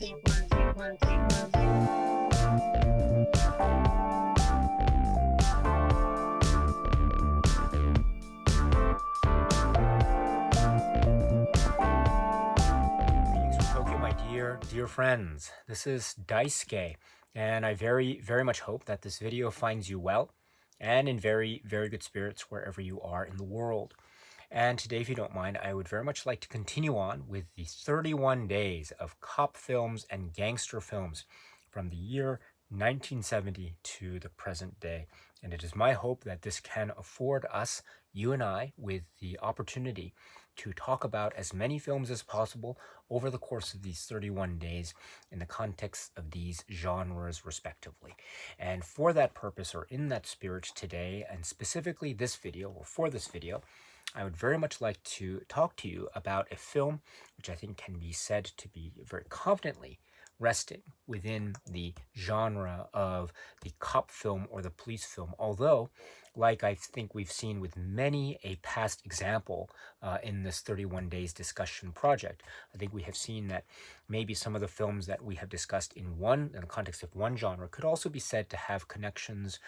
Dear friends, this is Daisuke, and I very much hope that this video finds you well and in very good spirits wherever you are in the world. And today, if you don't mind, I would very much like to continue on with the 31 days of cop films and gangster films from the year 1970 to the present day. And it is my hope that this can afford us, you and I, with the opportunity to talk about as many films as possible over the course of these 31 days in the context of these genres respectively. And for that purpose, or in that spirit today, and specifically this video, or for this video, I would very much like to talk to you about a film which I think can be said to be very confidently resting within the genre of the cop film or the police film, although, like I think we've seen with many a past example in this 31 days discussion project, I think we have seen that maybe some of the films that we have discussed in the context of one genre could also be said to have connections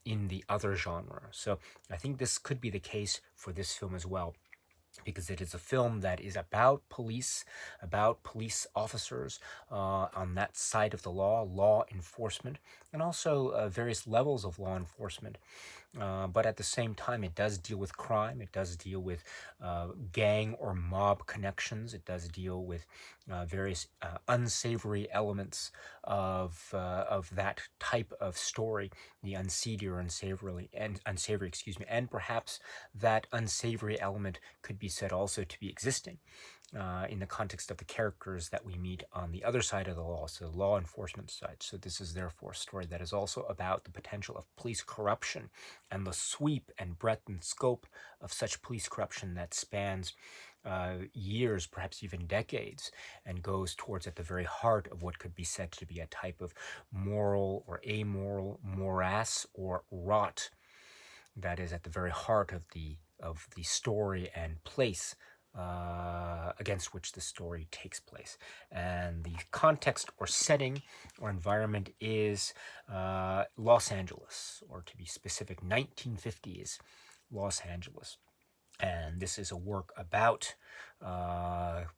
in the other genre. So I think this could be the case for this film as well, because it is a film that is about police officers on that side of the law enforcement, and also various levels of law enforcement. But at the same time, it does deal with crime. It does deal with gang or mob connections. It does deal with various unsavory elements of that type of story, the unsavory or unsavory, and perhaps that unsavory element could be said also to be existing in the context of the characters that we meet on the other side of the law, so the law enforcement side. So this is therefore a story that is also about the potential of police corruption and the sweep and breadth and scope of such police corruption that spans years, perhaps even decades, and goes towards at the very heart of what could be said to be a type of moral or amoral morass or rot that is at the very heart of the story and place against which the story takes place. And the context or setting or environment is Los Angeles, or to be specific, 1950s Los Angeles. And this is a work about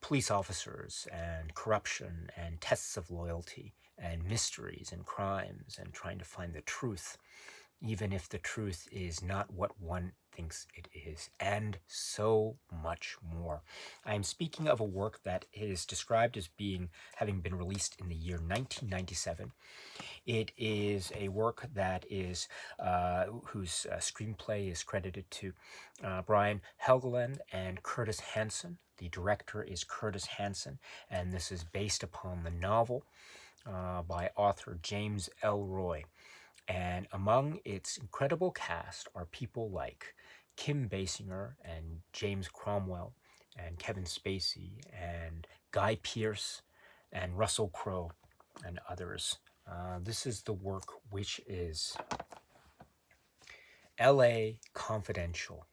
police officers and corruption and tests of loyalty and mysteries and crimes and trying to find the truth, even if the truth is not what one thinks it is, and so much more. I am speaking of a work that is described as having been released in the year 1997. It is a work that is whose screenplay is credited to Brian Helgeland and Curtis Hanson. The director is Curtis Hanson, and this is based upon the novel by author James Ellroy. And among its incredible cast are people like Kim Basinger and James Cromwell and Kevin Spacey and Guy Pearce and Russell Crowe and others. This is the work which is L.A. Confidential.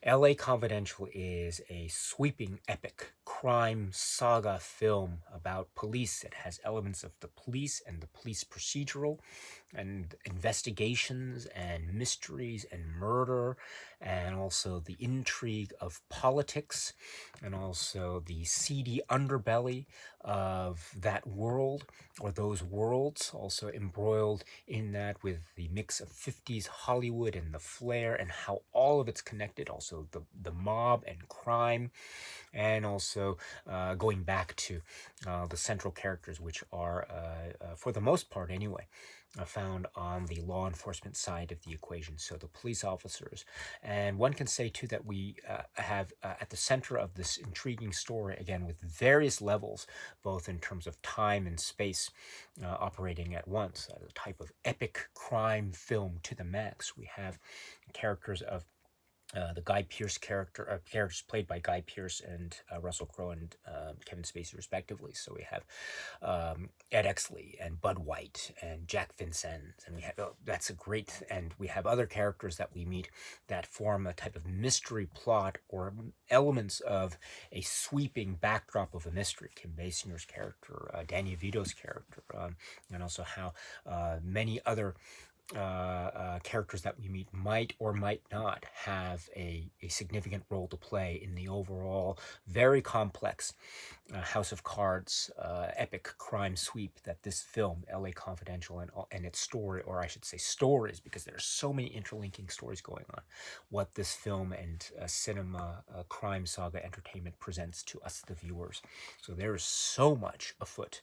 L.A. Confidential is a sweeping, epic crime saga film about police. It has elements of the police and the police procedural and investigations and mysteries and murder, and also the intrigue of politics, and also the seedy underbelly of that world, or those worlds, also embroiled in that with the mix of 50s Hollywood and the flair and how all of it's connected, also the mob and crime, and also going back to the central characters, which are, for the most part anyway, found on the law enforcement side of the equation, so the police officers. And one can say too that we have at the center of this intriguing story, again with various levels, both in terms of time and space operating at once, a type of epic crime film to the max. We have characters of the Guy Pearce characters played by Guy Pearce and Russell Crowe and Kevin Spacey, respectively. So we have Ed Exley and Bud White and Jack Vincennes, and we have that's a great. And we have other characters that we meet that form a type of mystery plot or elements of a sweeping backdrop of a mystery. Kim Basinger's character, Danny Vito's character, and also how many other characters that we meet might or might not have a significant role to play in the overall very complex House of Cards epic crime sweep that this film, LA Confidential, and its story, or I should say stories, because there's so many interlinking stories going on, what this film and cinema crime saga entertainment presents to us, the viewers. So there is so much afoot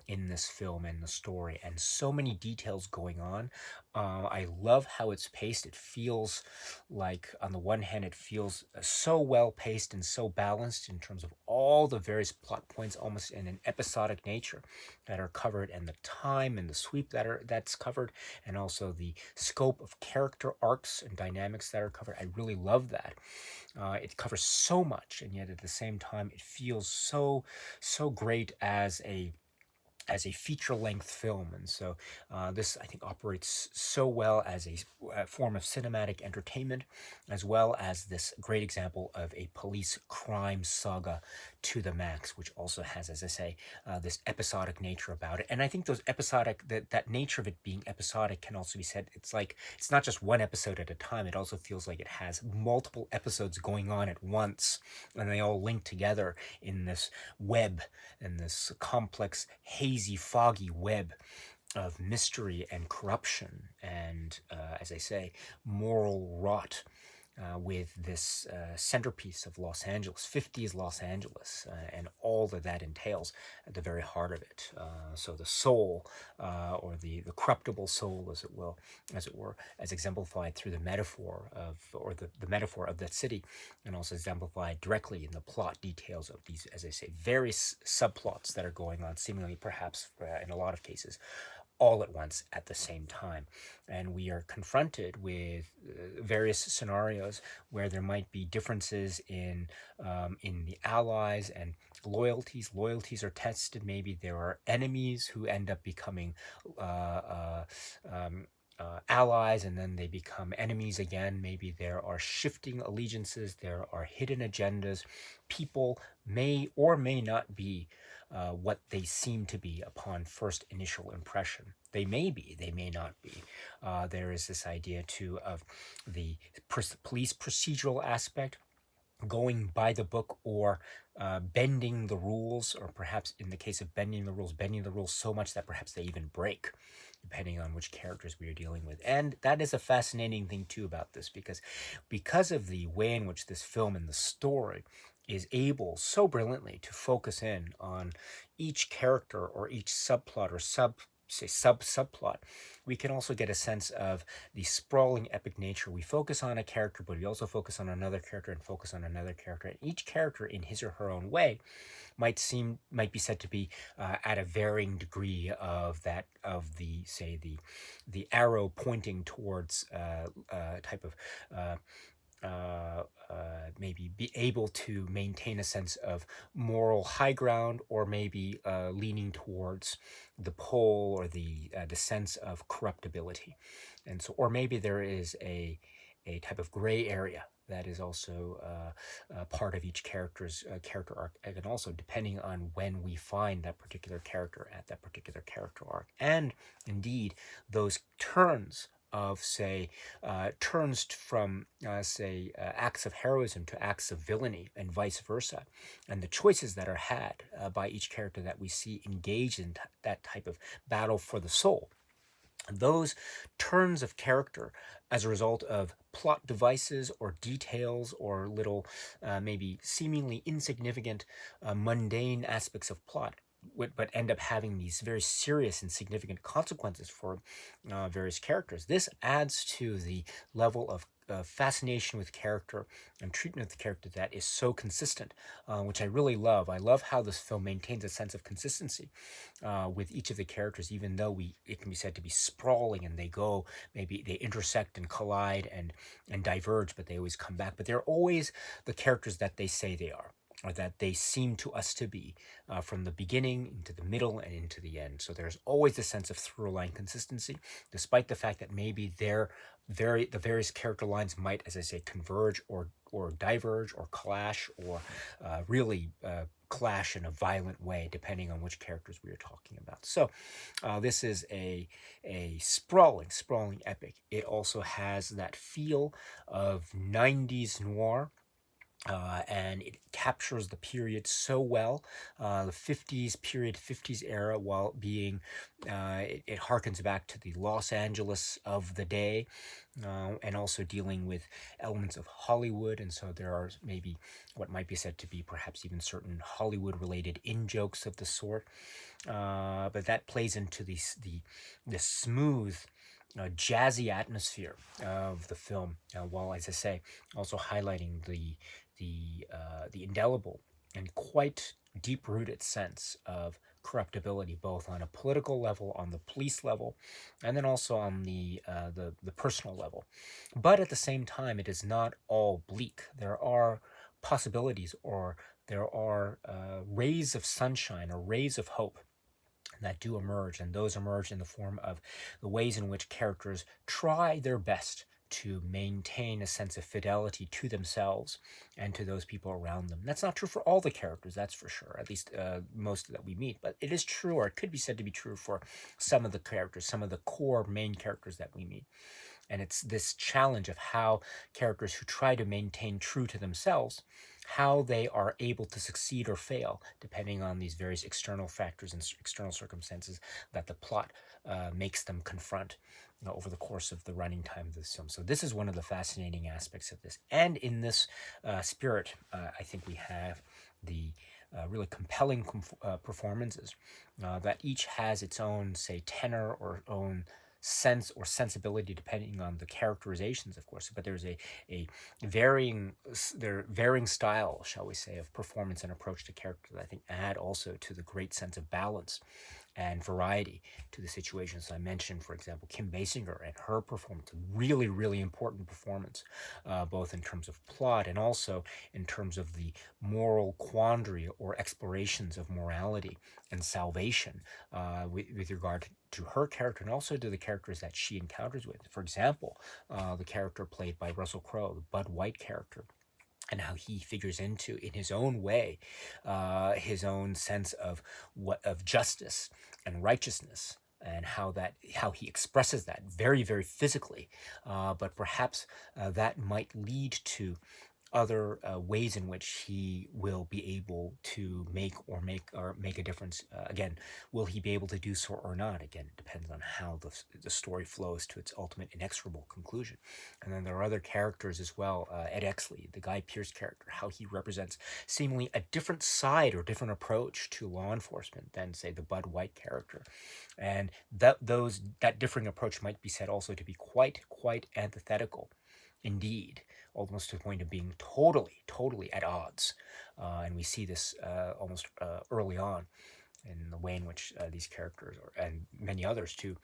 in this film and the story, and so many details going on. I love how it's paced. It feels like, on the one hand, it feels so well paced and so balanced in terms of all the various plot points, almost in an episodic nature, that are covered, and the time and the sweep that's covered, and also the scope of character arcs and dynamics that are covered. I really love that. It covers so much, and yet at the same time, it feels so great as a feature-length film. And so this, I think, operates so well as a form of cinematic entertainment, as well as this great example of a police crime saga to the max, which also has, as I say, this episodic nature about it. And I think those episodic, that nature of it being episodic can also be said, it's like, it's not just one episode at a time. It also feels like it has multiple episodes going on at once, and they all link together in this web, in this complex, hazy, foggy web of mystery and corruption and, as I say, moral rot, with this centerpiece of Los Angeles, 50s Los Angeles, and all that entails at the very heart of it. So the soul, or the corruptible soul, as it were, as exemplified through the metaphor of, or the metaphor of that city, and also exemplified directly in the plot details of these, as I say, various subplots that are going on, seemingly, perhaps, in a lot of cases, all at once at the same time. And we are confronted with various scenarios where there might be differences in the allies and loyalties. Loyalties are tested. Maybe there are enemies who end up becoming allies, and then they become enemies again. Maybe there are shifting allegiances. There are hidden agendas. People may or may not be what they seem to be upon first initial impression. They may be, they may not be. There is this idea, too, of the police procedural aspect, going by the book, or bending the rules, or perhaps in the case of bending the rules so much that perhaps they even break, depending on which characters we are dealing with. And that is a fascinating thing, too, about this, because of the way in which this film and the story is able so brilliantly to focus in on each character or each subplot or subplot, we can also get a sense of the sprawling epic nature. We focus on a character, but we also focus on another character and focus on another character. And each character, in his or her own way, might be said to be at a varying degree of the arrow pointing towards type of maybe be able to maintain a sense of moral high ground, or maybe leaning towards the pole or the sense of corruptibility. And so, or maybe there is a type of gray area that is also part of each character's character arc, and also depending on when we find that particular character at that particular character arc. And indeed, those turns of, say, turns from, acts of heroism to acts of villainy, and vice versa, and the choices that are had by each character that we see engaged in that type of battle for the soul. Those turns of character, as a result of plot devices or details or little, maybe seemingly insignificant, mundane aspects of plot, but end up having these very serious and significant consequences for various characters. This adds to the level of fascination with character and treatment of the character that is so consistent, which I really love. I love how this film maintains a sense of consistency with each of the characters, even though it can be said to be sprawling, and maybe they intersect and collide and diverge, but they always come back. But they're always the characters that they say they are, or that they seem to us to be, from the beginning into the middle and into the end. So there's always a sense of through line consistency, despite the fact that maybe the various character lines might, as I say, converge or diverge or clash, or really clash in a violent way, depending on which characters we are talking about. So this is a sprawling epic. It also has that feel of 90s noir, and it captures the period so well, the 50s period, 50s era, while being, it harkens back to the Los Angeles of the day, and also dealing with elements of Hollywood. And so there are maybe what might be said to be perhaps even certain Hollywood-related in-jokes of the sort, but that plays into the smooth, jazzy atmosphere of the film, while, as I say, also highlighting the indelible and quite deep-rooted sense of corruptibility, both on a political level, on the police level, and then also on the personal level. But at the same time, it is not all bleak. There are possibilities, or there are rays of sunshine, or rays of hope that do emerge, and those emerge in the form of the ways in which characters try their best to maintain a sense of fidelity to themselves and to those people around them. That's not true for all the characters, that's for sure, at least most that we meet, but it is true, or it could be said to be true, for some of the characters, some of the core main characters that we meet. And it's this challenge of how characters who try to maintain true to themselves, how they are able to succeed or fail, depending on these various external factors and external circumstances that the plot makes them confront, over the course of the running time of this film. So this is one of the fascinating aspects of this. And in this spirit, I think we have the really compelling performances that each has its own, say, tenor or own sense or sensibility, depending on the characterizations, of course. But there's a varying style, shall we say, of performance and approach to character that I think add also to the great sense of balance and variety to the situations. I mentioned, for example, Kim Basinger and her performance, a really, really important performance, both in terms of plot and also in terms of the moral quandary or explorations of morality and salvation, with regard to her character and also to the characters that she encounters with. For example, the character played by Russell Crowe, the Bud White character, and how he figures into, in his own way, his own sense of justice and righteousness, and how he expresses that very, very physically, but perhaps that might lead to other ways in which he will be able to make a difference. Again, will he be able to do so or not? Again, it depends on how the story flows to its ultimate inexorable conclusion. And then there are other characters as well. Ed Exley, the Guy Pearce character, how he represents seemingly a different side or different approach to law enforcement than, say, the Bud White character. And that differing approach might be said also to be quite antithetical indeed, almost to the point of being totally at odds. And we see this almost early on in the way in which these characters, and many others too,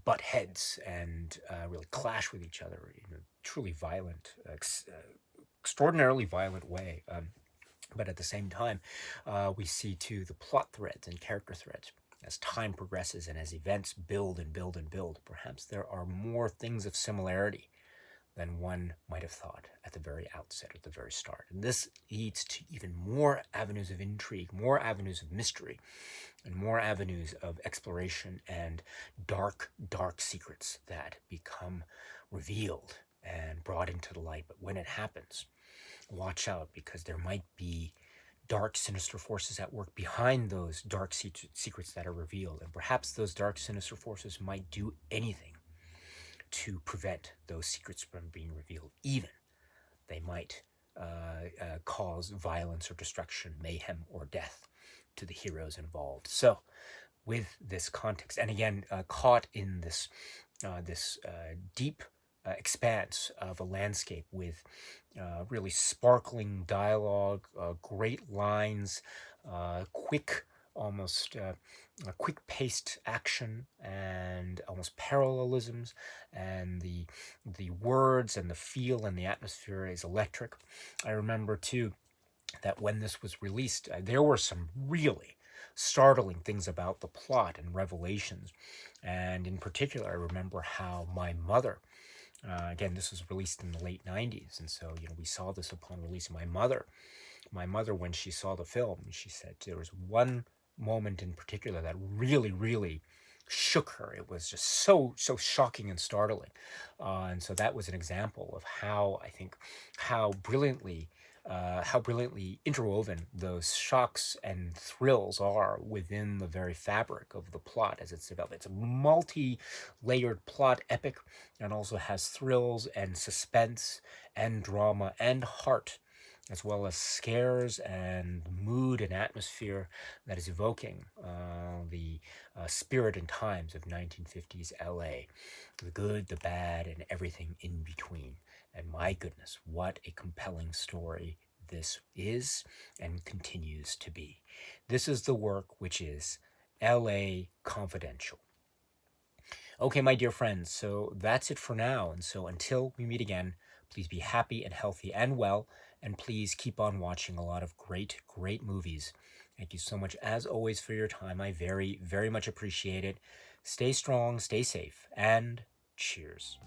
butt heads and really clash with each other in a truly violent, extraordinarily violent way. But at the same time, we see too the plot threads and character threads. As time progresses and as events build and build and build, perhaps there are more things of similarity than one might have thought at the very outset, at the very start. And this leads to even more avenues of intrigue, more avenues of mystery, and more avenues of exploration and dark secrets that become revealed and brought into the light. But when it happens, watch out, because there might be dark, sinister forces at work behind those dark secrets that are revealed. And perhaps those dark, sinister forces might do anything to prevent those secrets from being revealed. Even they might cause violence or destruction, mayhem or death to the heroes involved. So with this context, and again, caught in this deep expanse of a landscape with really sparkling dialogue, great lines, quick, almost quick-paced action, and almost parallelisms, and the words and the feel and the atmosphere is electric. I remember too that when this was released, there were some really startling things about the plot and revelations. And in particular, I remember how my mother, again, this was released in the late 90s, and so, we saw this upon release. My mother, when she saw the film, she said there was one moment in particular that really, really shook her. It was just so shocking and startling, and so that was an example of how I think how brilliantly interwoven those shocks and thrills are within the very fabric of the plot as it's developed. It's a multi-layered plot epic, and also has thrills and suspense and drama and heart, as well as scares and mood and atmosphere that is evoking the spirit and times of 1950s LA, the good, the bad, and everything in between. And my goodness, what a compelling story this is and continues to be. This is the work which is LA Confidential. Okay, my dear friends, so that's it for now. And so until we meet again, please be happy and healthy and well, and please keep on watching a lot of great, great movies. Thank you so much, as always, for your time. I very, very much appreciate it. Stay strong, stay safe, and cheers.